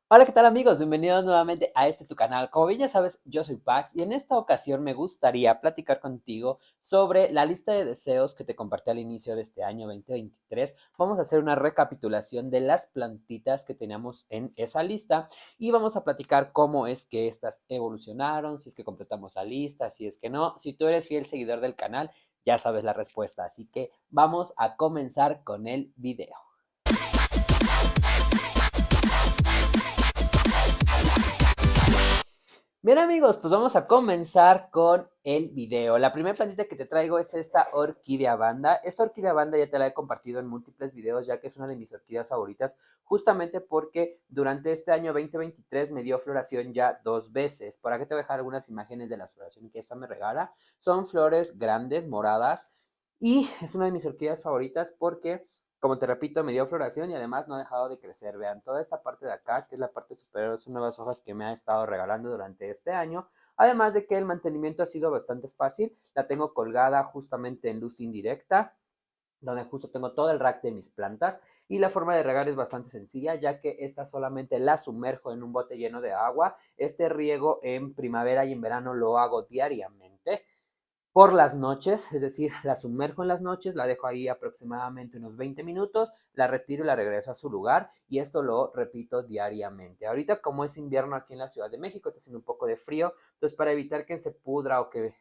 Hola, ¿qué tal amigos? Bienvenidos nuevamente a este tu canal. Como bien ya sabes, yo soy Pax y en esta ocasión me gustaría platicar contigo sobre la lista de deseos que te compartí al inicio de este año 2023. Vamos a hacer una recapitulación de las plantitas que teníamos en esa lista y vamos a platicar cómo es que estas evolucionaron, si es que completamos la lista, si es que no. Si tú eres fiel seguidor del canal, ya sabes la respuesta. Así que vamos a comenzar con el video. Bien amigos, pues vamos a comenzar con el video. La primera plantita que te traigo es esta orquídea banda. Esta orquídea banda ya te la he compartido en múltiples videos, ya que es una de mis orquídeas favoritas, justamente porque durante este año 2023 me dio floración ya dos veces. Por aquí te voy a dejar algunas imágenes de la floración que esta me regala. Son flores grandes, moradas, y es una de mis orquídeas favoritas porque, como te repito, me dio floración y además no ha dejado de crecer. Vean, toda esta parte de acá, que es la parte superior, son nuevas hojas que me ha estado regalando durante este año. Además de que el mantenimiento ha sido bastante fácil. La tengo colgada justamente en luz indirecta, donde justo tengo todo el rack de mis plantas. Y la forma de regar es bastante sencilla, ya que esta solamente la sumerjo en un bote lleno de agua. Este riego en primavera y en verano lo hago diariamente por las noches, es decir, la sumerjo en las noches, la dejo ahí aproximadamente unos 20 minutos, la retiro y la regreso a su lugar y esto lo repito diariamente. Ahorita como es invierno aquí en la Ciudad de México, está haciendo un poco de frío, entonces para evitar que se pudra o que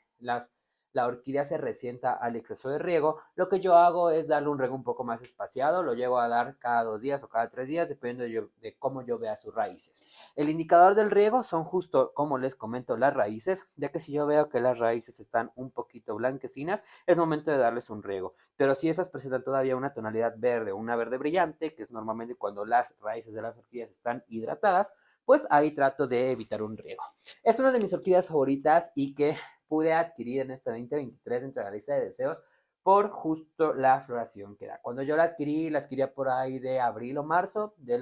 la orquídea se resienta al exceso de riego, lo que yo hago es darle un riego un poco más espaciado, lo llevo a dar cada 2 días o cada 3 días, dependiendo de cómo yo vea sus raíces. El indicador del riego son justo, como les comento, las raíces, ya que si yo veo que las raíces están un poquito blanquecinas, es momento de darles un riego. Pero si esas presentan todavía una tonalidad verde o una verde brillante, que es normalmente cuando las raíces de las orquídeas están hidratadas, pues ahí trato de evitar un riego. Es una de mis orquídeas favoritas y que pude adquirir en este 2023 entre la lista de deseos por justo la floración que da. Cuando yo la adquiría por ahí de abril o marzo de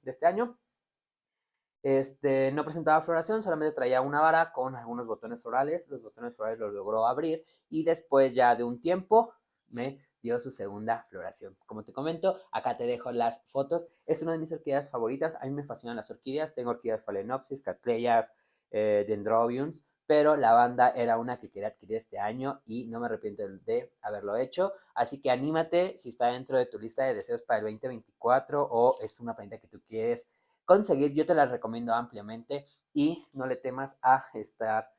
este año. No presentaba floración, solamente traía una vara con algunos botones florales. Los botones florales los logró abrir y después ya de un tiempo me dio su segunda floración. Como te comento, acá te dejo las fotos. Es una de mis orquídeas favoritas. A mí me fascinan las orquídeas. Tengo orquídeas Phalaenopsis, Cattleyas, Dendrobiums, pero la banda era una que quería adquirir este año y no me arrepiento de haberlo hecho. Así que anímate si está dentro de tu lista de deseos para el 2024 o es una planta que tú quieres conseguir, yo te las recomiendo ampliamente y no le temas a estar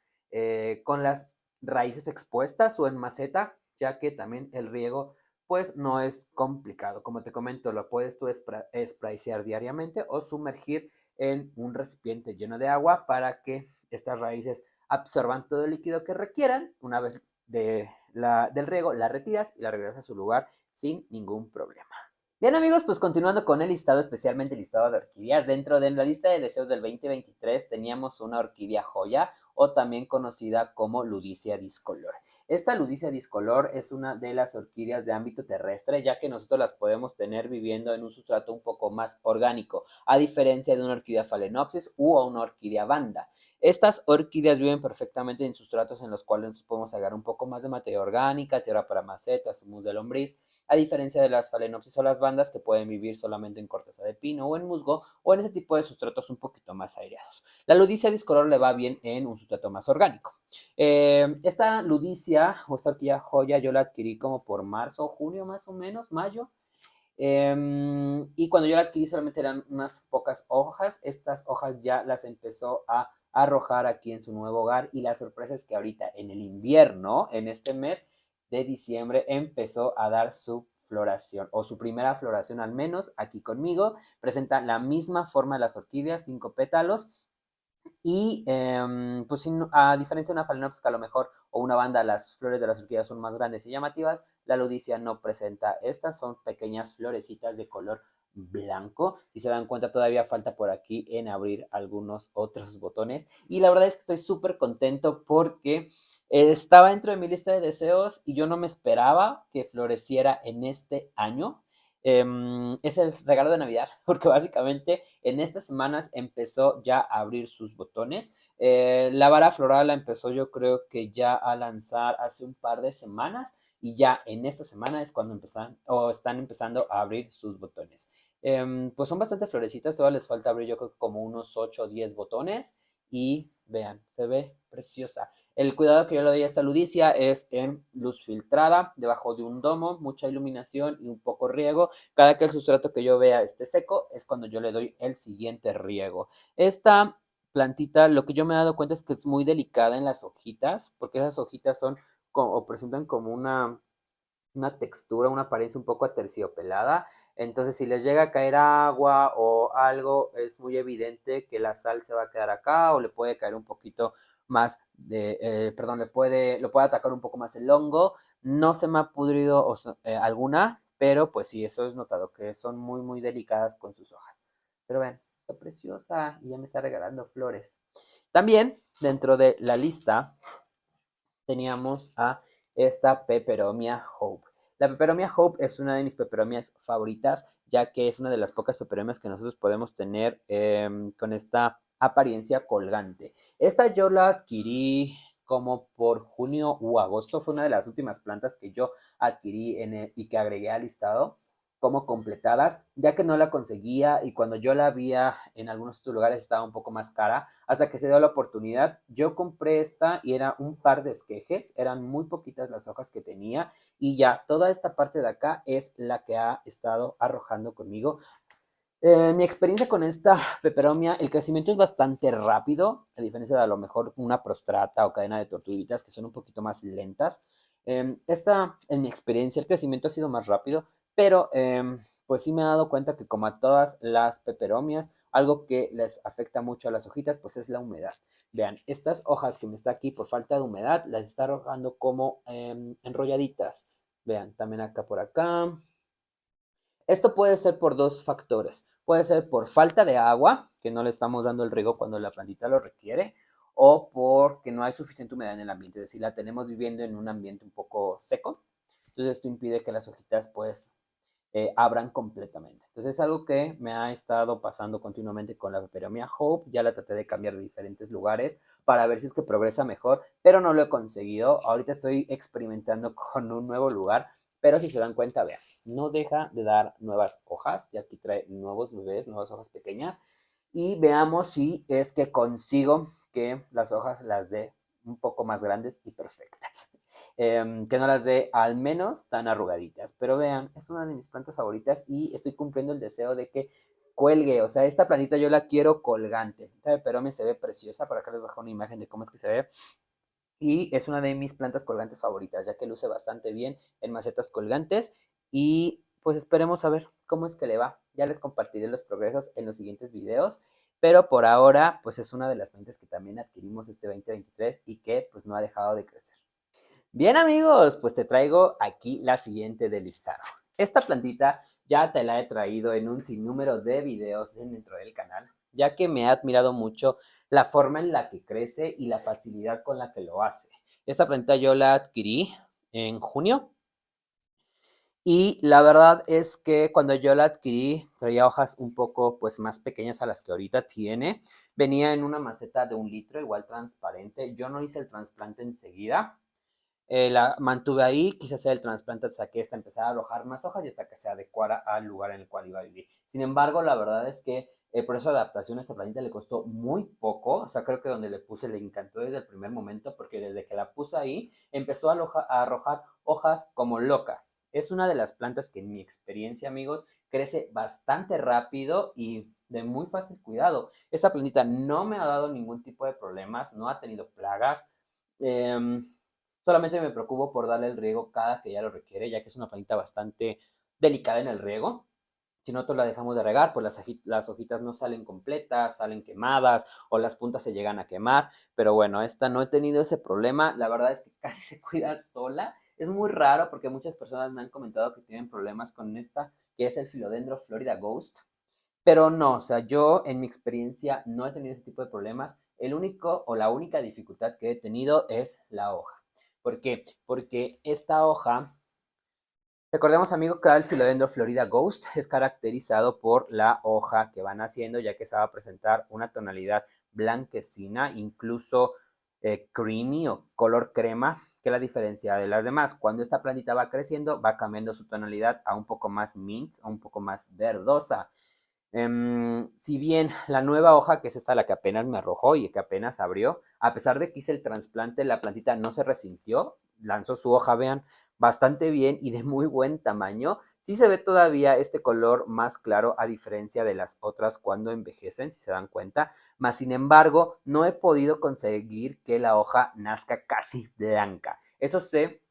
con las raíces expuestas o en maceta, ya que también el riego pues no es complicado. Como te comento, lo puedes tú spraycear diariamente o sumergir en un recipiente lleno de agua para que estas raíces absorban todo el líquido que requieran. Una vez del riego, la retiras y la regresas a su lugar sin ningún problema. Bien amigos, pues continuando con el listado, especialmente el listado de orquídeas, dentro de la lista de deseos del 2023 teníamos una orquídea joya o también conocida como Ludicia discolor. Esta Ludicia discolor es una de las orquídeas de ámbito terrestre, ya que nosotros las podemos tener viviendo en un sustrato un poco más orgánico, a diferencia de una orquídea phalaenopsis u una orquídea banda. Estas orquídeas viven perfectamente en sustratos en los cuales nos podemos agarrar un poco más de materia orgánica, tierra para macetas, humus de lombriz, a diferencia de las phalaenopsis o las bandas que pueden vivir solamente en corteza de pino o en musgo o en ese tipo de sustratos un poquito más aireados. La ludicia discolor le va bien en un sustrato más orgánico. Esta ludicia o esta orquídea joya yo la adquirí como por marzo o junio más o menos, mayo. Y cuando yo la adquirí solamente eran unas pocas hojas. Estas hojas ya las empezó a arrojar aquí en su nuevo hogar y la sorpresa es que ahorita en el invierno, en este mes de diciembre, empezó a dar su floración o su primera floración al menos aquí conmigo. Presenta la misma forma de las orquídeas, 5 pétalos y pues a diferencia de una phalaenopsis que a lo mejor o una banda, las flores de las orquídeas son más grandes y llamativas, la ludicia no presenta estas, son pequeñas florecitas de color blanco. Si se dan cuenta, todavía falta por aquí en abrir algunos otros botones. Y la verdad es que estoy súper contento porque estaba dentro de mi lista de deseos y yo no me esperaba que floreciera en este año. Es el regalo de Navidad, porque básicamente en estas semanas empezó ya a abrir sus botones. La vara floral la empezó yo creo que ya a lanzar hace un par de semanas y ya en esta semana es cuando están empezando a abrir sus botones. Pues son bastante florecitas, solo les falta abrir yo creo que como unos 8 o 10 botones y vean, se ve preciosa. El cuidado que yo le doy a esta ludicia es en luz filtrada, debajo de un domo, mucha iluminación y un poco riego. Cada que el sustrato que yo vea esté seco es cuando yo le doy el siguiente riego. Esta plantita, lo que yo me he dado cuenta es que es muy delicada en las hojitas, porque esas hojitas son o presentan como una textura, una apariencia un poco aterciopelada. Entonces, si les llega a caer agua o algo, es muy evidente que la sal se va a quedar acá o le puede caer un poquito más perdón, lo puede atacar un poco más el hongo. No se me ha pudrido alguna, pero pues sí, eso es notado, que son muy, muy delicadas con sus hojas. Pero ven, está preciosa y ya me está regalando flores. También, dentro de la lista, teníamos a esta Peperomia Hope. La Peperomia Hope es una de mis peperomias favoritas, ya que es una de las pocas peperomias que nosotros podemos tener con esta apariencia colgante. Esta yo la adquirí como por junio u agosto, fue una de las últimas plantas que yo adquirí y que agregué al listado como completadas, ya que no la conseguía y cuando yo la vi en algunos otros lugares estaba un poco más cara, hasta que se dio la oportunidad. Yo compré esta y era un par de esquejes, eran muy poquitas las hojas que tenía y ya toda esta parte de acá es la que ha estado arrojando conmigo. Mi experiencia con esta peperomia, el crecimiento es bastante rápido, a diferencia de a lo mejor una prostrata o cadena de tortuguitas que son un poquito más lentas. Esta, en mi experiencia, el crecimiento ha sido más rápido, pero pues sí me he dado cuenta que como a todas las peperomias, algo que les afecta mucho a las hojitas, pues es la humedad. Vean, estas hojas que me está aquí por falta de humedad, las está arrojando como enrolladitas. Vean, también acá por acá. Esto puede ser por dos factores. Puede ser por falta de agua, que no le estamos dando el riego cuando la plantita lo requiere, o porque no hay suficiente humedad en el ambiente, es decir, la tenemos viviendo en un ambiente un poco seco. Entonces esto impide que las hojitas pues abran completamente. Entonces es algo que me ha estado pasando continuamente con la Peperomia Hope. Ya la traté de cambiar de diferentes lugares para ver si es que progresa mejor, pero no lo he conseguido. Ahorita estoy experimentando con un nuevo lugar, pero si se dan cuenta, vean, no deja de dar nuevas hojas y aquí trae nuevos bebés, nuevas hojas pequeñas y veamos si es que consigo que las hojas las dé un poco más grandes y perfectas. Que no las dé al menos tan arrugaditas. Pero vean, es una de mis plantas favoritas y estoy cumpliendo el deseo de que cuelgue. O sea, esta plantita yo la quiero colgante. Pero me se ve preciosa. Por acá les bajo una imagen de cómo es que se ve. Y es una de mis plantas colgantes favoritas, ya que luce bastante bien en macetas colgantes. Y pues esperemos a ver cómo es que le va. Ya les compartiré los progresos en los siguientes videos. Pero por ahora, pues es una de las plantas que también adquirimos este 2023 y que pues no ha dejado de crecer. Bien amigos, pues te traigo aquí la siguiente del listado. Esta plantita ya te la he traído en un sinnúmero de videos dentro del canal, ya que me ha admirado mucho la forma en la que crece y la facilidad con la que lo hace. Esta plantita yo la adquirí en junio y la verdad es que cuando yo la adquirí traía hojas un poco pues más pequeñas a las que ahorita tiene. Venía en una maceta de 1 litro, igual transparente. Yo no hice el trasplante enseguida, la mantuve ahí, quise hacer el trasplante hasta que esta empezara a arrojar más hojas y hasta que se adecuara al lugar en el cual iba a vivir. Sin embargo, la verdad es que el proceso de adaptación a esta plantita le costó muy poco, o sea, creo que donde le puse le encantó desde el primer momento porque desde que la puse ahí empezó a arrojar hojas como loca. Es una de las plantas que en mi experiencia, amigos, crece bastante rápido y de muy fácil cuidado. Esta plantita no me ha dado ningún tipo de problemas, no ha tenido plagas. Eh, Solamente me preocupo por darle el riego cada que ya lo requiere, ya que es una plantita bastante delicada en el riego. Si nosotros la dejamos de regar, pues las hojitas no salen completas, salen quemadas o las puntas se llegan a quemar. Pero bueno, esta no he tenido ese problema. La verdad es que casi se cuida sola. Es muy raro porque muchas personas me han comentado que tienen problemas con esta, que es el Philodendron Florida Ghost. Pero no, o sea, yo en mi experiencia no he tenido ese tipo de problemas. El único o la única dificultad que he tenido es la hoja. ¿Por qué? Porque esta hoja, recordemos amigo que el Philodendron Florida Ghost es caracterizado por la hoja que van haciendo, ya que se va a presentar una tonalidad blanquecina, incluso creamy o color crema, que la diferencia de las demás. Cuando esta plantita va creciendo, va cambiando su tonalidad a un poco más mint, a un poco más verdosa. Si bien la nueva hoja, que es esta la que apenas me arrojó y que apenas abrió, a pesar de que hice el trasplante, la plantita no se resintió, lanzó su hoja, vean, bastante bien y de muy buen tamaño. Sí se ve todavía este color más claro a diferencia de las otras cuando envejecen, si se dan cuenta. Mas, sin embargo, no he podido conseguir que la hoja nazca casi blanca. Eso se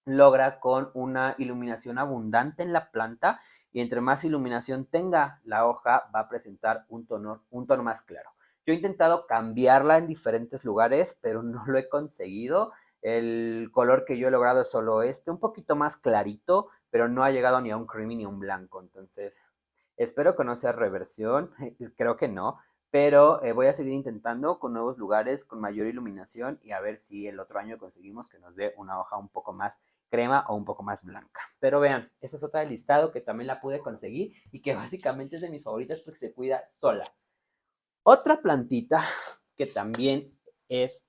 logra con una iluminación abundante en la planta y entre más iluminación tenga la hoja va a presentar un tono más claro. Yo he intentado cambiarla en diferentes lugares, pero no lo he conseguido. El color que yo he logrado es solo este, un poquito más clarito, pero no ha llegado ni a un creamy ni a un blanco. Entonces, espero que no sea reversión, creo que no, pero voy a seguir intentando con nuevos lugares, con mayor iluminación y a ver si el otro año conseguimos que nos dé una hoja un poco más crema o un poco más blanca. Pero vean, esta es otra del listado que también la pude conseguir y que básicamente es de mis favoritas porque se cuida sola. Otra plantita que también es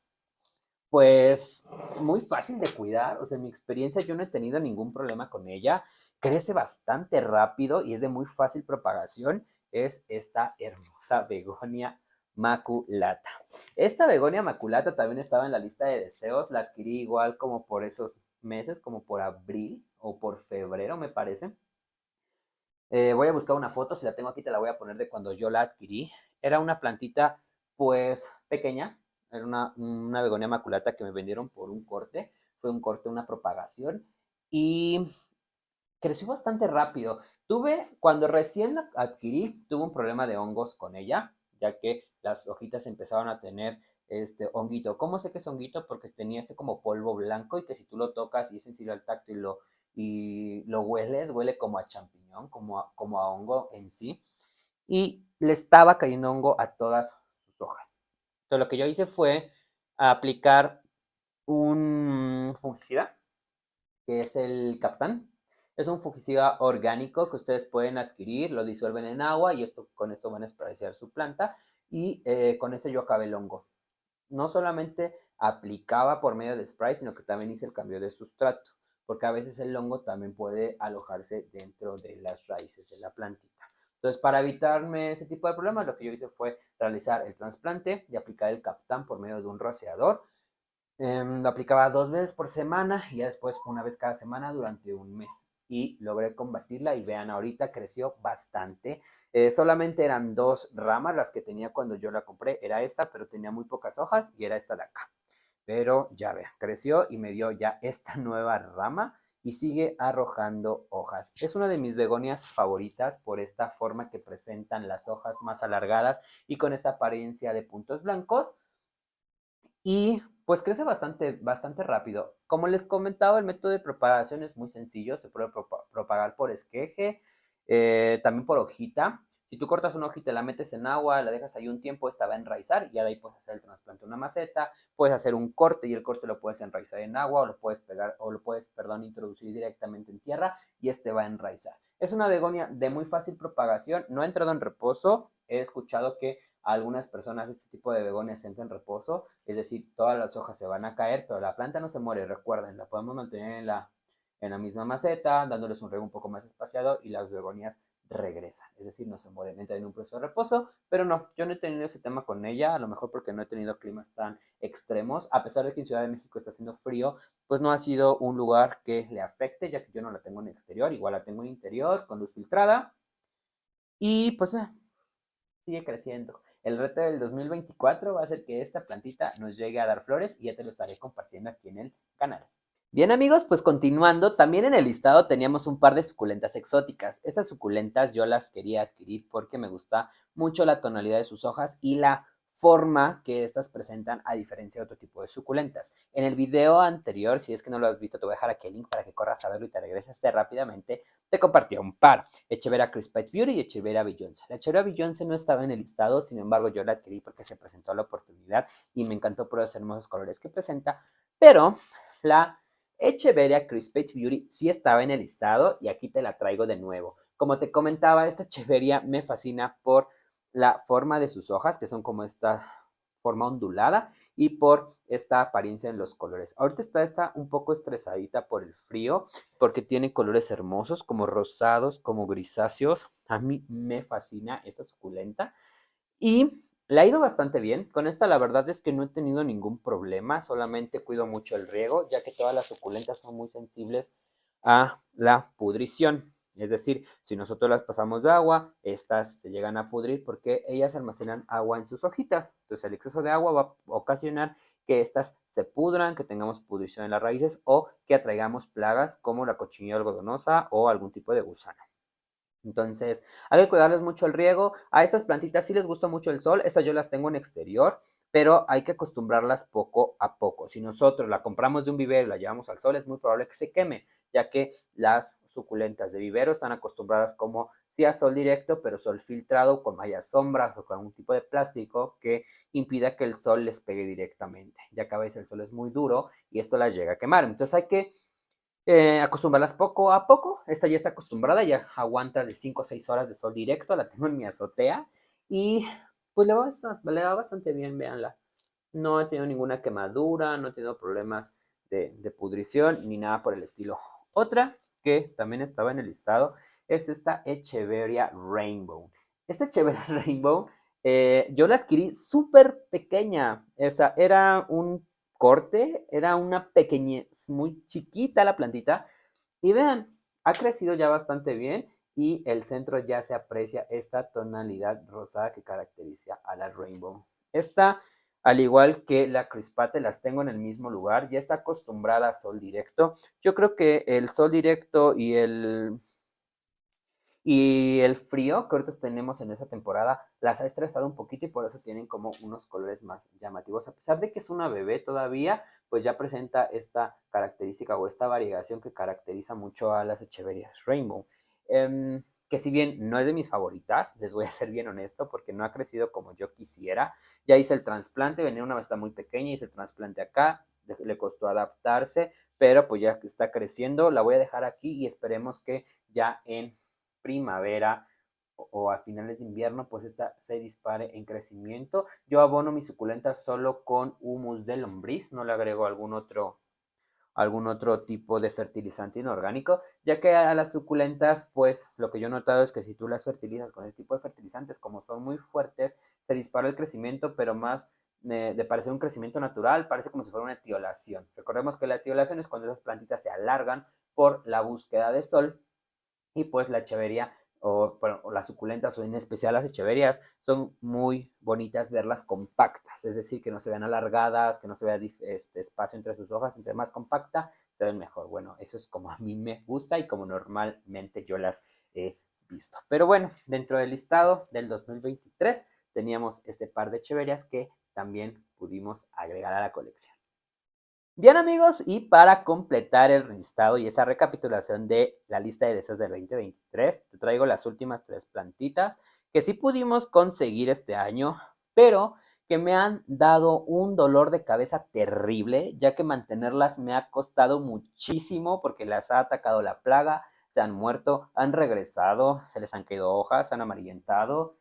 pues muy fácil de cuidar, o sea, en mi experiencia yo no he tenido ningún problema con ella, crece bastante rápido y es de muy fácil propagación, es esta hermosa begonia maculata. Esta begonia maculata también estaba en la lista de deseos, la adquirí igual como por esos meses, como por abril o por febrero me parece. Voy a buscar una foto, si la tengo aquí te la voy a poner de cuando yo la adquirí. Era una plantita pues pequeña, era una begonia maculata que me vendieron por un corte, fue un corte, una propagación y creció bastante rápido. Cuando recién la adquirí, tuve un problema de hongos con ella, ya que las hojitas empezaron a tener este honguito. ¿Cómo sé que es honguito? Porque tenía este como polvo blanco y que si tú lo tocas y es sensible al tacto y lo hueles, huele como a champiñón, como a hongo en sí. Y le estaba cayendo hongo a todas sus hojas. Entonces lo que yo hice fue aplicar un fungicida que es el Captán. Es un fungicida orgánico que ustedes pueden adquirir, lo disuelven en agua y con esto van a esparcir su planta y con ese yo acabé el hongo. No solamente aplicaba por medio de spray, sino que también hice el cambio de sustrato, porque a veces el hongo también puede alojarse dentro de las raíces de la plantita. Entonces, para evitarme ese tipo de problemas, lo que yo hice fue realizar el trasplante y aplicar el Captán por medio de un rociador. Lo aplicaba 2 veces por semana y ya después una vez cada semana durante un mes. Y logré combatirla y vean, ahorita creció bastante. Solamente eran 2 ramas las que tenía cuando yo la compré. Era esta, pero tenía muy pocas hojas y era esta de acá. Pero ya vean, creció y me dio ya esta nueva rama y sigue arrojando hojas. Es una de mis begonias favoritas por esta forma que presentan las hojas más alargadas y con esta apariencia de puntos blancos y pues crece bastante, bastante rápido. Como les comentaba, el método de propagación es muy sencillo, se puede propagar por esqueje, también por hojita. Si tú cortas una hojita, la metes en agua, la dejas ahí un tiempo, esta va a enraizar y ya de ahí puedes hacer el trasplante de una maceta, puedes hacer un corte y el corte lo puedes enraizar en agua o lo puedes pegar o lo puedes, perdón, introducir directamente en tierra y este va a enraizar. Es una begonia de muy fácil propagación, no ha entrado en reposo, he escuchado que a algunas personas este tipo de begonias entra en reposo, es decir, todas las hojas se van a caer, pero la planta no se muere, recuerden, la podemos mantener en la misma maceta, dándoles un riego un poco más espaciado y las begonias regresan, es decir, no se mueren, entran en un proceso de reposo, pero no, yo no he tenido ese tema con ella, a lo mejor porque no he tenido climas tan extremos, a pesar de que en Ciudad de México está haciendo frío, pues no ha sido un lugar que le afecte, ya que yo no la tengo en exterior, igual la tengo en interior, con luz filtrada, y pues sigue creciendo. El reto del 2024 va a ser que esta plantita nos llegue a dar flores y ya te lo estaré compartiendo aquí en el canal. Bien amigos, pues continuando, también en el listado teníamos un par de suculentas exóticas. Estas suculentas yo las quería adquirir porque me gusta mucho la tonalidad de sus hojas y la forma que estas presentan a diferencia de otro tipo de suculentas. En el video anterior, si es que no lo has visto, te voy a dejar aquí el link para que corras a verlo y te regreses rápidamente. Te compartí un par, Echeveria Crispite Beauty y Echeveria Beyoncé. La Echeveria Beyoncé no estaba en el listado, sin embargo yo la adquirí porque se presentó la oportunidad y me encantó por los hermosos colores que presenta, pero la Echeveria Crispate Beauty sí estaba en el listado y aquí te la traigo de nuevo. Como te comentaba, esta Echeveria me fascina por la forma de sus hojas, que son como esta forma ondulada, y por esta apariencia en los colores. Ahorita está un poco estresadita por el frío porque tiene colores hermosos como rosados, como grisáceos. A mí me fascina esta suculenta y le ha ido bastante bien. Con esta la verdad es que no he tenido ningún problema, solamente cuido mucho el riego, ya que todas las suculentas son muy sensibles a la pudrición. Es decir, si nosotros las pasamos de agua, estas se llegan a pudrir porque ellas almacenan agua en sus hojitas. Entonces el exceso de agua va a ocasionar que estas se pudran, que tengamos pudrición en las raíces o que atraigamos plagas como la cochinilla algodonosa o algún tipo de gusano. Entonces, hay que cuidarles mucho el riego. A estas plantitas sí les gusta mucho el sol. Estas yo las tengo en exterior, pero hay que acostumbrarlas poco a poco. Si nosotros la compramos de un vivero y la llevamos al sol, es muy probable que se queme, ya que las suculentas de vivero están acostumbradas como sí a sol directo, pero sol filtrado con mallas sombras o con algún tipo de plástico que impida que el sol les pegue directamente, ya que a veces el sol es muy duro y esto las llega a quemar. Entonces hay que acostumbrarlas poco a poco. Esta ya está acostumbrada, ya aguanta de 5 o 6 horas de sol directo. La tengo en mi azotea y pues le va bastante bien, véanla. No he tenido ninguna quemadura, no he tenido problemas de pudrición ni nada por el estilo. Otra que también estaba en el listado es esta Echeveria Rainbow. Esta Echeveria Rainbow yo la adquirí súper pequeña. O sea, era un corte, era una pequeñez muy chiquita la plantita. Y vean, ha crecido ya bastante bien y el centro ya se aprecia esta tonalidad rosada que caracteriza a la Rainbow. Esta, al igual que la crispate, las tengo en el mismo lugar, ya está acostumbrada a sol directo. Yo creo que el sol directo y el frío que ahorita tenemos en esa temporada las ha estresado un poquito y por eso tienen como unos colores más llamativos. A pesar de que es una bebé todavía, pues ya presenta esta característica o esta variegación que caracteriza mucho a las Echeverias Rainbow. Que si bien no es de mis favoritas, les voy a ser bien honesto, porque no ha crecido como yo quisiera. Ya hice el trasplante, venía una vasta muy pequeña, hice el trasplante acá, le costó adaptarse, pero pues ya está creciendo, la voy a dejar aquí y esperemos que ya en primavera o a finales de invierno, pues esta se dispare en crecimiento. Yo abono mis suculentas solo con humus de lombriz, no le agrego algún otro tipo de fertilizante inorgánico, ya que a las suculentas, pues lo que yo he notado es que si tú las fertilizas con este tipo de fertilizantes, como son muy fuertes, se dispara el crecimiento, pero más de parecer un crecimiento natural, parece como si fuera una etiolación. Recordemos que la etiolación es cuando esas plantitas se alargan por la búsqueda de sol y pues la echeveria o las suculentas o en especial las echeverias son muy bonitas verlas compactas, es decir, que no se vean alargadas, que no se vea este espacio entre sus hojas, entre más compacta se ven mejor. Bueno, eso es como a mí me gusta y como normalmente yo las he visto. Pero bueno, dentro del listado del 2023 teníamos este par de echeverias que también pudimos agregar a la colección. Bien amigos, y para completar el listado y esa recapitulación de la lista de deseos del 2023, te traigo las últimas 3 plantitas que sí pudimos conseguir este año, pero que me han dado un dolor de cabeza terrible, ya que mantenerlas me ha costado muchísimo porque las ha atacado la plaga, se han muerto, han regresado, se les han caído hojas, se han amarillentado.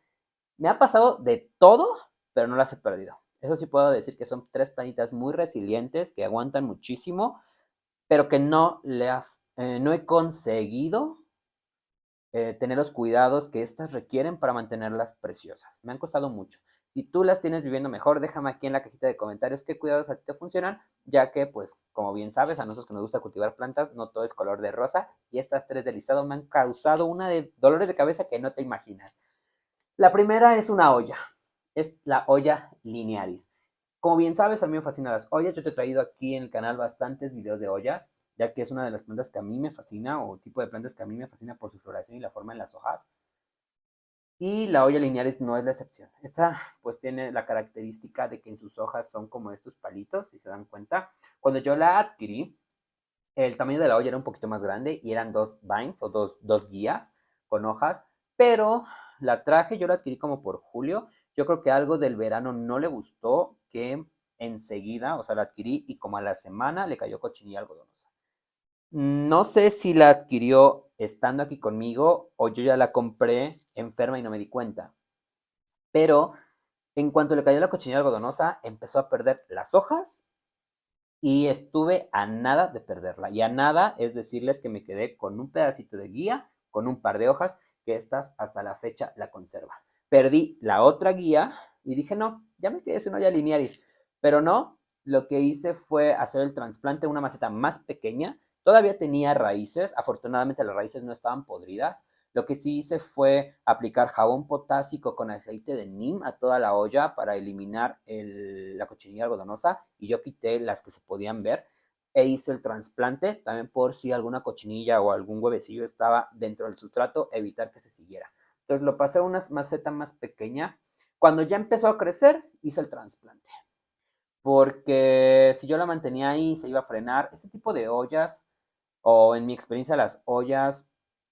Me ha pasado de todo, pero no las he perdido. Eso sí puedo decir que son 3 planitas muy resilientes, que aguantan muchísimo, pero que no he conseguido tener los cuidados que estas requieren para mantenerlas preciosas. Me han costado mucho. Si tú las tienes viviendo mejor, déjame aquí en la cajita de comentarios qué cuidados a ti te funcionan, ya que, pues, como bien sabes, a nosotros que nos gusta cultivar plantas, no todo es color de rosa, y estas 3 de listado me han causado una de dolores de cabeza que no te imaginas. La primera es una olla, es la olla linearis. Como bien sabes, a mí me fascinan las ollas. Yo te he traído aquí en el canal bastantes videos de ollas, ya que es una de las plantas que a mí me fascina o tipo de plantas que a mí me fascina por su floración y la forma en las hojas. Y la olla linearis no es la excepción. Esta pues tiene la característica de que en sus hojas son como estos palitos, si se dan cuenta. Cuando yo la adquirí, el tamaño de la olla era un poquito más grande y eran 2 vines o dos guías con hojas, pero la traje, yo la adquirí como por julio. Yo creo que algo del verano no le gustó, que enseguida, o sea, la adquirí y como a la semana le cayó cochinilla algodonosa. No sé si la adquirió estando aquí conmigo o yo ya la compré enferma y no me di cuenta, pero En cuanto le cayó la cochinilla algodonosa, empezó a perder las hojas y estuve a nada de perderla. Y a nada es decirles que me quedé con un pedacito de guía, con un par de hojas, que estas hasta la fecha la conserva. Perdí la otra guía y dije, no, ya me quedé sin olla linearis. Pero no, lo que hice fue hacer el trasplante de una maceta más pequeña. Todavía tenía raíces, afortunadamente las raíces no estaban podridas. Lo que sí hice fue aplicar jabón potásico con aceite de neem a toda la olla para eliminar la cochinilla algodonosa y yo quité las que se podían ver e hice el trasplante también por si alguna cochinilla o algún huevecillo estaba dentro del sustrato, evitar que se siguiera. Entonces lo pasé a una maceta más pequeña. Cuando ya empezó a crecer, hice el trasplante. Porque si yo la mantenía ahí, se iba a frenar. Este tipo de ollas, o en mi experiencia, las ollas,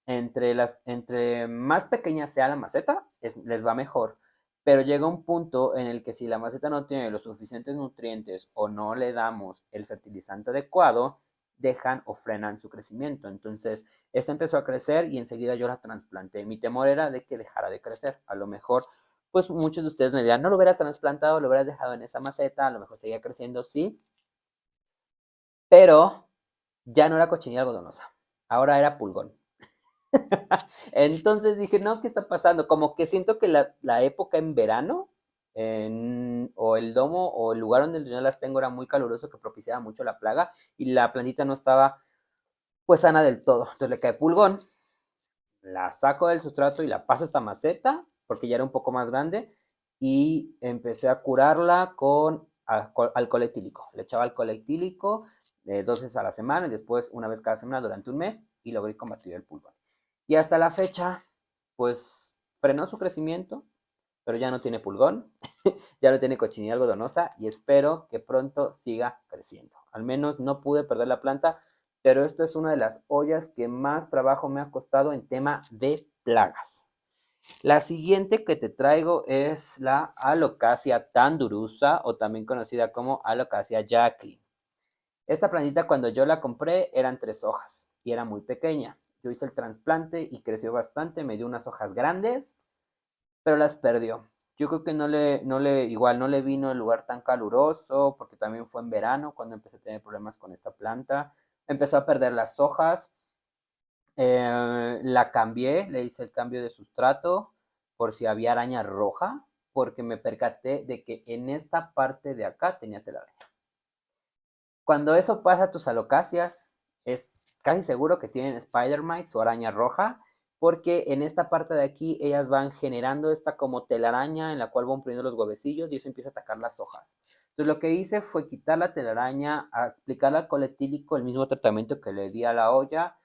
entre más pequeña sea la maceta, les va mejor. Pero llega un punto en el que si la maceta no tiene los suficientes nutrientes o no le damos el fertilizante adecuado, dejan o frenan su crecimiento. Entonces, esta empezó a crecer y enseguida yo la trasplanté. Mi temor era de que dejara de crecer. A lo mejor, pues muchos de ustedes me dirán, no lo hubiera trasplantado, lo hubieras dejado en esa maceta, a lo mejor seguía creciendo, sí, pero ya no era cochinilla algodonosa, ahora era pulgón. Entonces dije, no, ¿qué está pasando? Como que siento que la época en verano, o el domo, o el lugar donde yo las tengo era muy caluroso, que propiciaba mucho la plaga, y la plantita no estaba pues sana del todo. Entonces le cae pulgón, la saco del sustrato y la paso a esta maceta, porque ya era un poco más grande, y empecé a curarla con alcohol etílico. Le echaba alcohol etílico 2 veces a la semana y después una vez cada semana durante un mes y logré combatir el pulgón. Y hasta la fecha, pues frenó su crecimiento, pero ya no tiene pulgón, ya no tiene cochinilla algodonosa y espero que pronto siga creciendo. Al menos no pude perder la planta, pero esta es una de las ollas que más trabajo me ha costado en tema de plagas. La siguiente que te traigo es la Alocasia tandurusa o también conocida como Alocasia Jacqueline. Esta plantita cuando yo la compré eran 3 hojas y era muy pequeña. Yo hice el trasplante y creció bastante, me dio unas hojas grandes, pero las perdió. Yo creo que igual no le vino el lugar tan caluroso, porque también fue en verano cuando empecé a tener problemas con esta planta. Empezó a perder las hojas, la cambié, le hice el cambio de sustrato por si había araña roja, porque me percaté de que en esta parte de acá tenía telaraña. Cuando eso pasa a tus alocacias, es casi seguro que tienen spider mites o araña roja, porque en esta parte de aquí ellas van generando esta como telaraña en la cual van poniendo los huevecillos y eso empieza a atacar las hojas. Entonces lo que hice fue quitar la telaraña, aplicar alcohol etílico, el mismo tratamiento que le di a la olla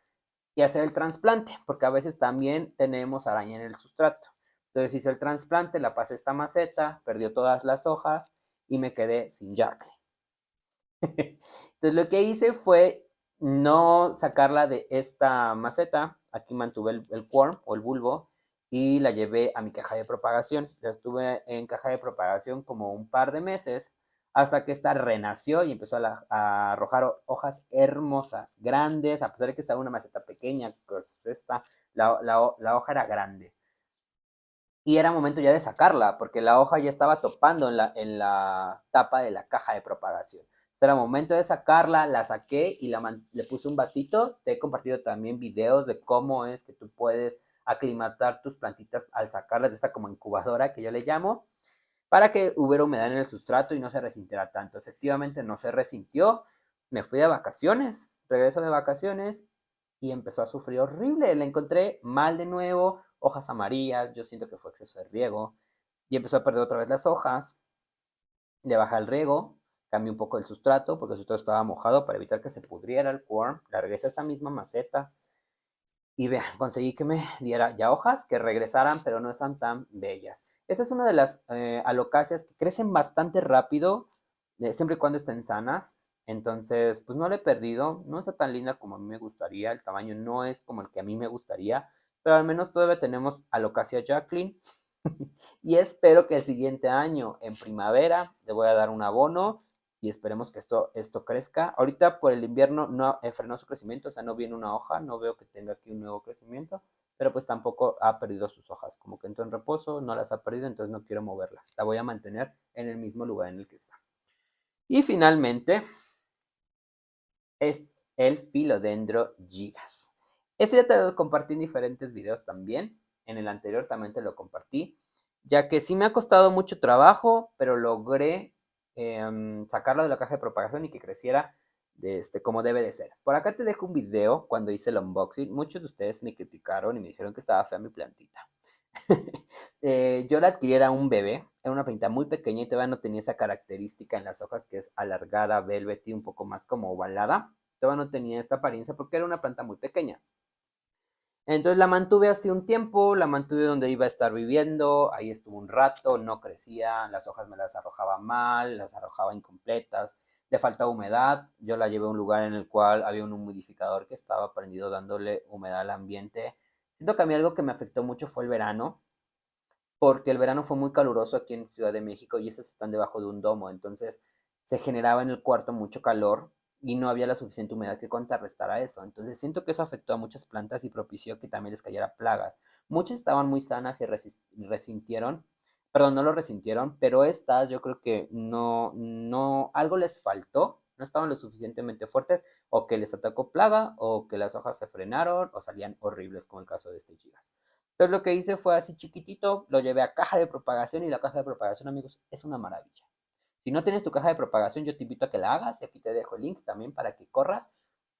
y hacer el trasplante, porque a veces también tenemos araña en el sustrato. Entonces hice el trasplante, la pasé a esta maceta, perdió todas las hojas y me quedé sin jacle. Entonces lo que hice fue no sacarla de esta maceta. Aquí mantuve el worm o el bulbo y la llevé a mi caja de propagación. Ya estuve en caja de propagación como un par de meses hasta que esta renació y empezó a arrojar hojas hermosas, grandes, a pesar de que estaba una maceta pequeña, pues la hoja era grande. Y era momento ya de sacarla, porque la hoja ya estaba topando en la tapa de la caja de propagación. Entonces era momento de sacarla, la saqué y le puse un vasito. Te he compartido también videos de cómo es que tú puedes aclimatar tus plantitas al sacarlas de esta como incubadora que yo le llamo, para que hubiera humedad en el sustrato y no se resintiera tanto. Efectivamente no se resintió, me fui de vacaciones, regreso de vacaciones y empezó a sufrir horrible. La encontré mal de nuevo, hojas amarillas, yo siento que fue exceso de riego y empezó a perder otra vez las hojas. Le bajé el riego, cambié un poco el sustrato porque el sustrato estaba mojado para evitar que se pudriera el worm. La regresé a esta misma maceta y vean, conseguí que me diera ya hojas que regresaran, pero no están tan bellas. Esta es una de las alocáceas que crecen bastante rápido, siempre y cuando estén sanas. Entonces, pues no la he perdido. No está tan linda como a mí me gustaría. El tamaño no es como el que a mí me gustaría. Pero al menos todavía tenemos Alocasia Jacqueline. Y espero que el siguiente año, en primavera, le voy a dar un abono y esperemos que esto crezca. Ahorita por el invierno no frenó su crecimiento, o sea, no viene una hoja, no veo que tenga aquí un nuevo crecimiento, pero pues tampoco ha perdido sus hojas, como que entró en reposo, no las ha perdido, entonces no quiero moverla, la voy a mantener en el mismo lugar en el que está. Y finalmente es el Philodendro gigas. Este ya te lo compartí en diferentes videos también, en el anterior también te lo compartí, ya que sí me ha costado mucho trabajo, pero logré sacarlo de la caja de propagación y que creciera como debe de ser. Por acá te dejo un video cuando hice el unboxing. Muchos de ustedes me criticaron y me dijeron que estaba fea mi plantita. Yo la adquirí, era un bebé, era una planta muy pequeña y todavía no tenía esa característica en las hojas que es alargada, velvety, un poco más como ovalada. Todavía no tenía esta apariencia porque era una planta muy pequeña. Entonces la mantuve así un tiempo, la mantuve donde iba a estar viviendo, ahí estuvo un rato, no crecía, las hojas me las arrojaba mal, las arrojaba incompletas, le faltaba humedad, yo la llevé a un lugar en el cual había un humidificador que estaba prendido dándole humedad al ambiente. Siento que a mí algo que me afectó mucho fue el verano, porque el verano fue muy caluroso aquí en Ciudad de México y estas están debajo de un domo, entonces se generaba en el cuarto mucho calor y no había la suficiente humedad que contrarrestara eso. Entonces siento que eso afectó a muchas plantas y propició que también les cayera plagas. Muchas estaban muy sanas y resintieron, perdón, no lo resintieron, pero estas yo creo que algo les faltó, no estaban lo suficientemente fuertes, o que les atacó plaga, o que las hojas se frenaron, o salían horribles, como el caso de este gigas. Entonces lo que hice fue así chiquitito, lo llevé a caja de propagación y la caja de propagación, amigos, es una maravilla. Si no tienes tu caja de propagación, yo te invito a que la hagas y aquí te dejo el link también para que corras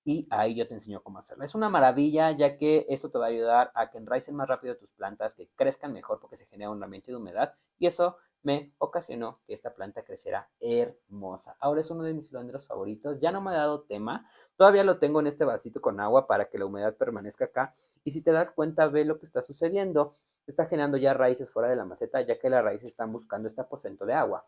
y ahí yo te enseño cómo hacerlo. Es una maravilla ya que esto te va a ayudar a que enraicen más rápido tus plantas, que crezcan mejor porque se genera un ambiente de humedad y eso me ocasionó que esta planta creciera hermosa. Ahora es uno de mis filóndros favoritos, ya no me ha dado tema, todavía lo tengo en este vasito con agua para que la humedad permanezca acá y si te das cuenta ve lo que está sucediendo, está generando ya raíces fuera de la maceta ya que las raíces están buscando este aposento de agua.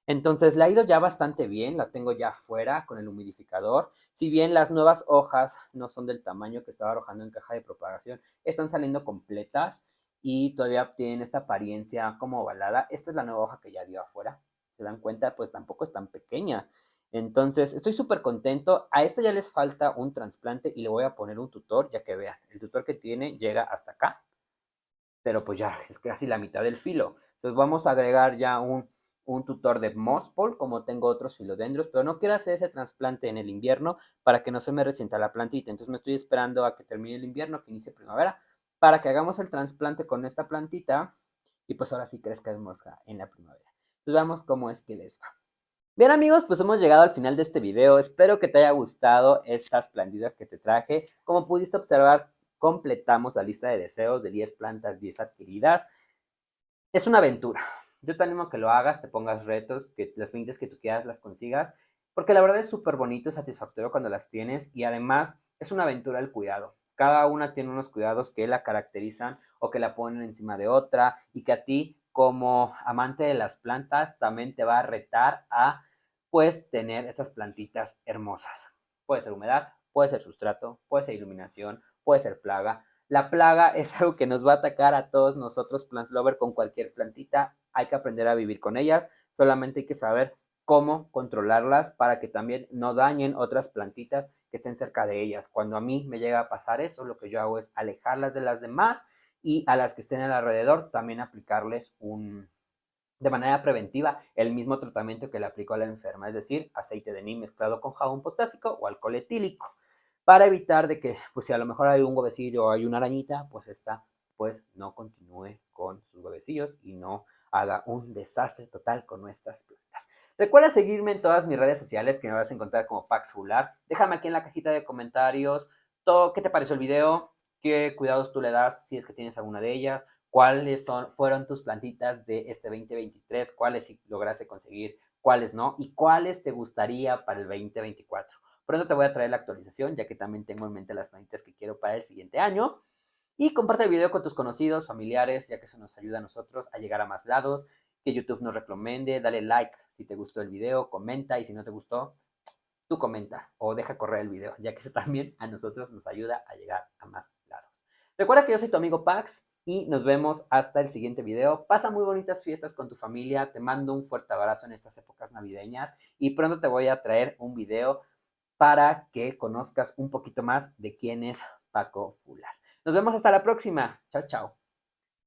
Entonces la ha ido ya bastante bien, la tengo ya afuera con el humidificador. Si bien las nuevas hojas no son del tamaño que estaba arrojando en caja de propagación, están saliendo completas y todavía tienen esta apariencia como ovalada. Esta es la nueva hoja que ya dio afuera. Se dan cuenta, pues tampoco es tan pequeña. Entonces estoy súper contento. A esta ya les falta un trasplante y le voy a poner un tutor, ya que vean, el tutor que tiene llega hasta acá, pero pues ya es casi la mitad del filo. Entonces vamos a agregar ya un tutor de Mospol, como tengo otros filodendros, pero no quiero hacer ese trasplante en el invierno para que no se me resienta la plantita. Entonces me estoy esperando a que termine el invierno, que inicie primavera, para que hagamos el trasplante con esta plantita y pues ahora sí crezca hermosa en la primavera. Entonces vamos cómo es que les va. Bien amigos, pues hemos llegado al final de este video. Espero que te haya gustado estas plantitas que te traje. Como pudiste observar, completamos la lista de deseos de 10 plantas, 10 adquiridas. Es una aventura. Yo te animo a que lo hagas, te pongas retos, que las plantas que tú quieras las consigas, porque la verdad es súper bonito y satisfactorio cuando las tienes y además es una aventura el cuidado. Cada una tiene unos cuidados que la caracterizan o que la ponen encima de otra y que a ti como amante de las plantas también te va a retar a pues tener estas plantitas hermosas. Puede ser humedad, puede ser sustrato, puede ser iluminación, puede ser plaga. La plaga es algo que nos va a atacar a todos nosotros, plant lover, con cualquier plantita. Hay que aprender a vivir con ellas. Solamente hay que saber cómo controlarlas para que también no dañen otras plantitas que estén cerca de ellas. Cuando a mí me llega a pasar eso, lo que yo hago es alejarlas de las demás y a las que estén alrededor también aplicarles de manera preventiva el mismo tratamiento que le aplicó a la enferma, es decir, aceite de neem mezclado con jabón potásico o alcohol etílico, para evitar de que, pues si a lo mejor hay un huevecillo o hay una arañita, pues esta pues no continúe con sus huevecillos y no haga un desastre total con nuestras plantas. Recuerda seguirme en todas mis redes sociales que me vas a encontrar como Pax Fular. Déjame aquí en la cajita de comentarios todo, qué te pareció el video, qué cuidados tú le das si es que tienes alguna de ellas, fueron tus plantitas de este 2023, cuáles sí lograste conseguir, cuáles no, y cuáles te gustaría para el 2024. Pronto te voy a traer la actualización, ya que también tengo en mente las plantitas que quiero para el siguiente año. Y comparte el video con tus conocidos, familiares, ya que eso nos ayuda a nosotros a llegar a más lados, que YouTube nos recomiende, dale like si te gustó el video, comenta y si no te gustó, tú comenta o deja correr el video, ya que eso también a nosotros nos ayuda a llegar a más lados. Recuerda que yo soy tu amigo Pax y nos vemos hasta el siguiente video. Pasa muy bonitas fiestas con tu familia, te mando un fuerte abrazo en estas épocas navideñas y pronto te voy a traer un video para que conozcas un poquito más de quién es Paco Fular. Nos vemos hasta la próxima. Chao, chao.